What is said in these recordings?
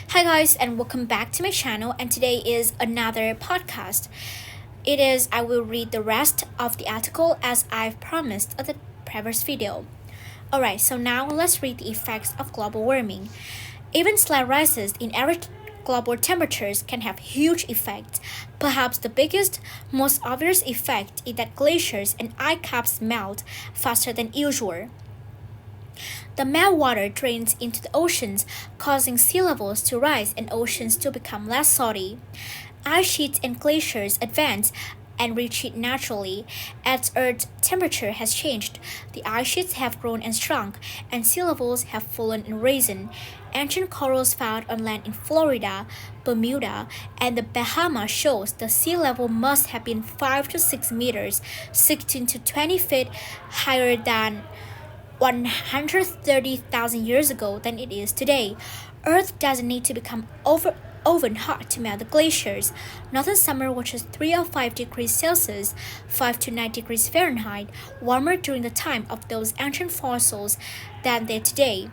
Hi guys and welcome back to my channel, and today is another podcast. I will read the rest of the article as I've promised at the previous video. Alright, so now let's read the effects of global warming. Even slight rises in average global temperatures can have huge effects. Perhaps the biggest, most obvious effect is that glaciers and ice caps melt faster than usual. The meltwater drains into the oceans, causing sea levels to rise and oceans to become less salty. Ice sheets and glaciers advance and retreat naturally. As Earth's temperature has changed, the ice sheets have grown and shrunk, and sea levels have fallen and risen. Ancient corals found on land in Florida, Bermuda, and the Bahamas shows the sea level must have been 5 to 6 meters, 16 to 20 feet higher than 130,000 years ago than it is today. Earth doesn't need to become oven hot to melt the glaciers. Northern summer, which is 3 or 5 degrees Celsius, 5 to 9 degrees Fahrenheit, warmer during the time of those ancient fossils than they today.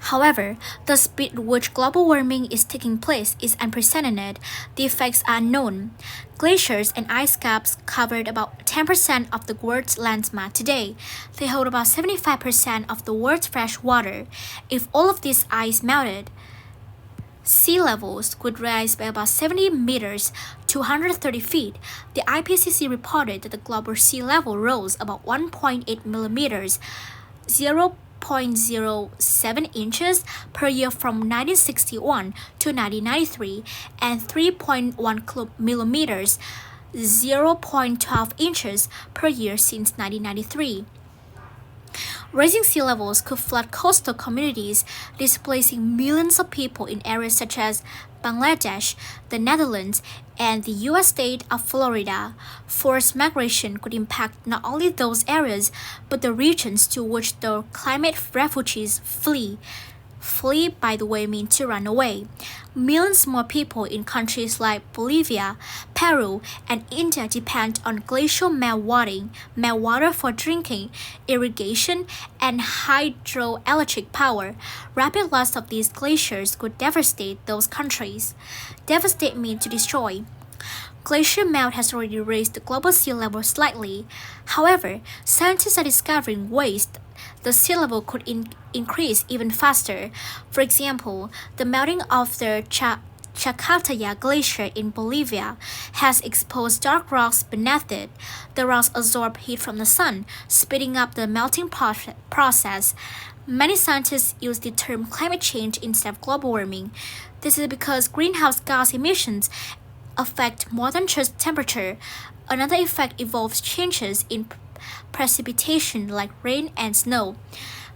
However, the speed at which global warming is taking place is unprecedented. The effects are unknown. Glaciers and ice caps covered about 10% of the world's landmass today. They hold about 75% of the world's fresh water. If all of this ice melted, sea levels could rise by about 70 meters to 130 feet. The IPCC reported that the global sea level rose about 1.8 millimeters, 0.07 inches per year from 1961 to 1993, and 3.1 millimeters, 0.12 inches per year since 1993. Rising sea levels could flood coastal communities, displacing millions of people in areas such as Bangladesh, the Netherlands, and the U.S. state of Florida. Forced migration could impact not only those areas, but the regions to which the climate refugees flee. Flee, by the way, means to run away. Millions more people in countries like Bolivia, Peru, and India depend on glacial meltwater for drinking, irrigation, and hydroelectric power. Rapid loss of these glaciers could devastate those countries. Devastate means to destroy. Glacier melt has already raised the global sea level slightly. However, scientists are discovering ways the sea level could increase even faster. For example, the melting of the Chacataya Glacier in Bolivia has exposed dark rocks beneath it. The rocks absorb heat from the sun, speeding up the melting process. Many scientists use the term climate change instead of global warming. This is because greenhouse gas emissions affect more than just temperature. Another effect involves changes in precipitation like rain and snow.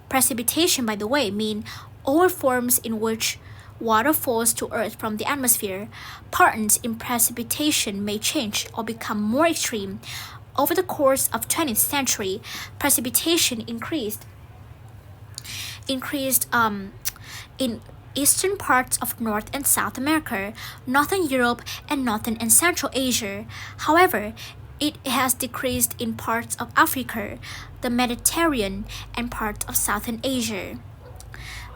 Precipitation, by the way, means all forms in which water falls to earth from the atmosphere. Patterns in precipitation may change or become more extreme. Over the course of 20th century, precipitation increased in eastern parts of North and South America, Northern Europe, and Northern and Central Asia. However, it has decreased in parts of Africa, the Mediterranean, and parts of Southern Asia.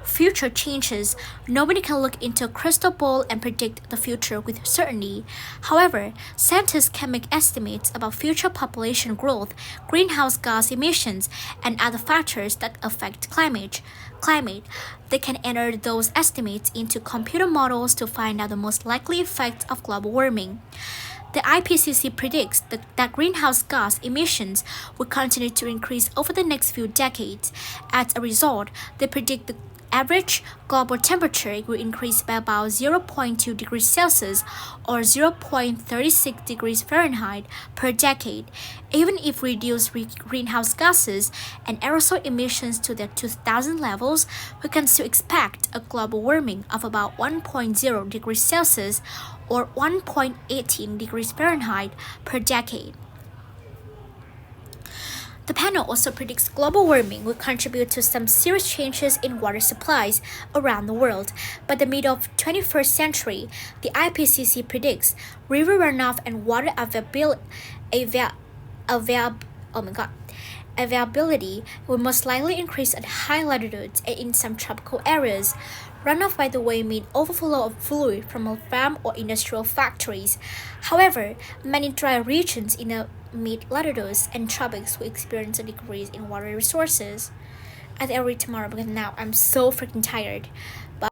Future changes. Nobody can look into a crystal ball and predict the future with certainty. However, scientists can make estimates about future population growth, greenhouse gas emissions, and other factors that affect climate. They can enter those estimates into computer models to find out the most likely effects of global warming. The IPCC predicts that greenhouse gas emissions will continue to increase over the next few decades. As a result, they predict the average global temperature will increase by about 0.2 degrees Celsius or 0.36 degrees Fahrenheit per decade. Even if we reduce greenhouse gases and aerosol emissions to their 2000 levels, we can still expect a global warming of about 1.0 degrees Celsius or 1.18 degrees Fahrenheit per decade. The panel also predicts global warming will contribute to some serious changes in water supplies around the world. By the middle of 21st century, the IPCC predicts river runoff and water availability will most likely increase at high latitudes and in some tropical areas. Runoff, by the way, means overflow of fluid from a farm or industrial factories. However, many dry regions in the mid-latitudes and tropics will experience a decrease in water resources. I think I'll read tomorrow because now I'm so freaking tired. Bye.